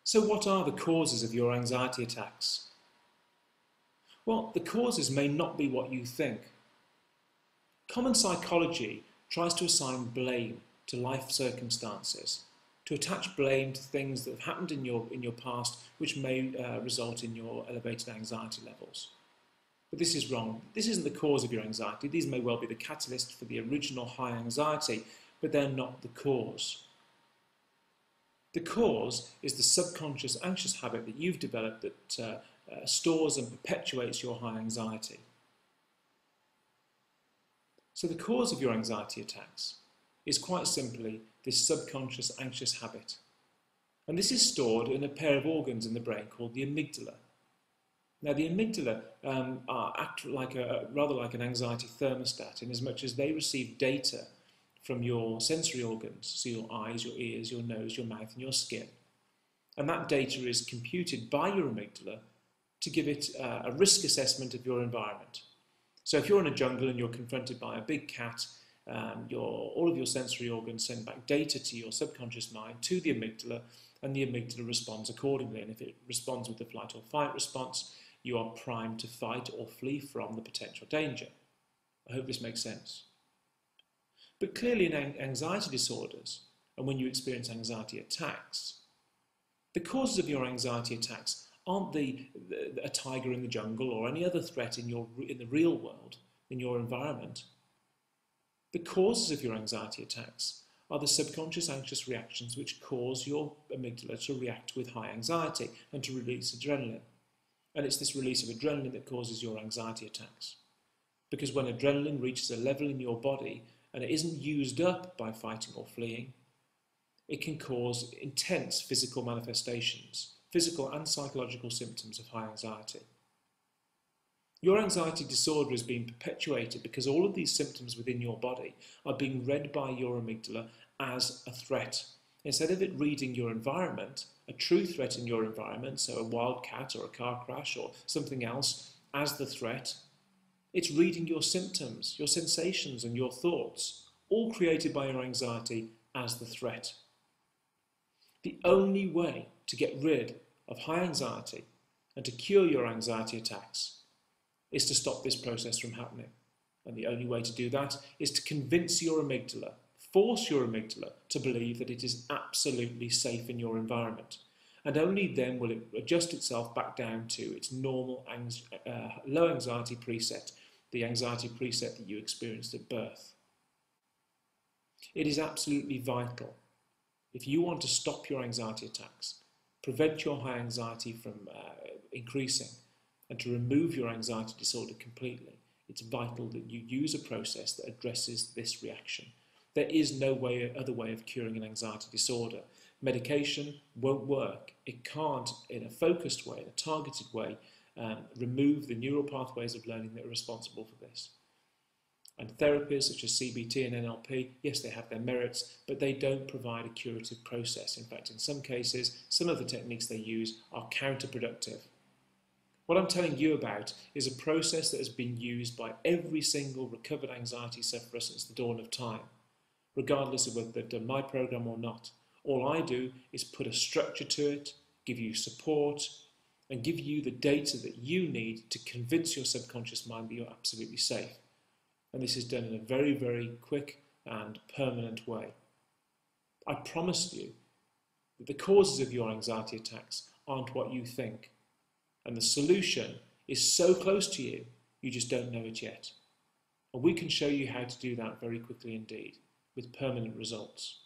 So what are the causes of your anxiety attacks? Well, the causes may not be what you think. Common psychology tries to assign blame to life circumstances, to attach blame to things that have happened in your past which may result in your elevated anxiety levels. But this is wrong. This isn't the cause of your anxiety. These may well be the catalyst for the original high anxiety, but they're not the cause. The cause is the subconscious anxious habit that you've developed that stores and perpetuates your high anxiety. So the cause of your anxiety attacks is quite simply this subconscious anxious habit. And this is stored in a pair of organs in the brain called the amygdala. Now the amygdala act rather like an anxiety thermostat in as much as they receive data from your sensory organs, so your eyes, your ears, your nose, your mouth and your skin. And that data is computed by your amygdala to give it a risk assessment of your environment. So if you're in a jungle and you're confronted by a big cat, all of your sensory organs send back data to your subconscious mind, to the amygdala, and the amygdala responds accordingly. And if it responds with the flight or fight response, you are primed to fight or flee from the potential danger. I hope this makes sense. But clearly in anxiety disorders, and when you experience anxiety attacks, the causes of your anxiety attacks aren't a tiger in the jungle or any other threat in the real world, in your environment. The causes of your anxiety attacks are the subconscious anxious reactions which cause your amygdala to react with high anxiety and to release adrenaline. And it's this release of adrenaline that causes your anxiety attacks. Because when adrenaline reaches a level in your body and it isn't used up by fighting or fleeing, it can cause intense physical manifestations, physical and psychological symptoms of high anxiety. Your anxiety disorder is being perpetuated because all of these symptoms within your body are being read by your amygdala as a threat. Instead of it reading your environment, a true threat in your environment, so a wild cat or a car crash or something else, as the threat, it's reading your symptoms, your sensations and your thoughts, all created by your anxiety, as the threat. The only way to get rid of high anxiety and to cure your anxiety attacks is to stop this process from happening. And the only way to do that is to convince your amygdala, force your amygdala to believe that it is absolutely safe in your environment. And only then will it adjust itself back down to its normal low anxiety preset, the anxiety preset that you experienced at birth. It is absolutely vital, if you want to stop your anxiety attacks, prevent your high anxiety from increasing, and to remove your anxiety disorder completely, it's vital that you use a process that addresses this reaction. There is no other way of curing an anxiety disorder. Medication won't work. It can't, in a focused way, in a targeted way, remove the neural pathways of learning that are responsible for this. And therapies such as CBT and NLP, yes, they have their merits, but they don't provide a curative process. In fact, in some cases, some of the techniques they use are counterproductive. What I'm telling you about is a process that has been used by every single recovered anxiety sufferer since the dawn of time, regardless of whether they've done my program or not. All I do is put a structure to it, give you support, and give you the data that you need to convince your subconscious mind that you're absolutely safe. And this is done in a very, very quick and permanent way. I promise you that the causes of your anxiety attacks aren't what you think. And the solution is so close to you, you just don't know it yet. And we can show you how to do that very quickly indeed, with permanent results.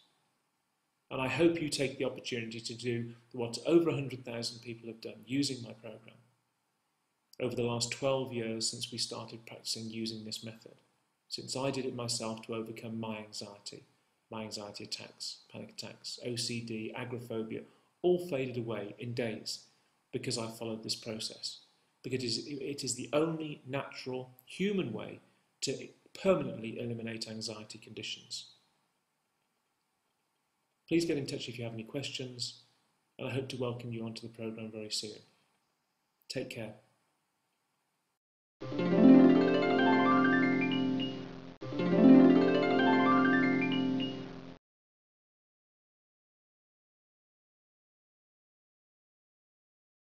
And I hope you take the opportunity to do what over 100,000 people have done using my program over the last 12 years since we started practicing using this method, since I did it myself to overcome my anxiety attacks, panic attacks, OCD, agoraphobia, all faded away in days because I followed this process, because it is the only natural human way to permanently eliminate anxiety conditions. Please get in touch if you have any questions, and I hope to welcome you onto the program very soon. Take care.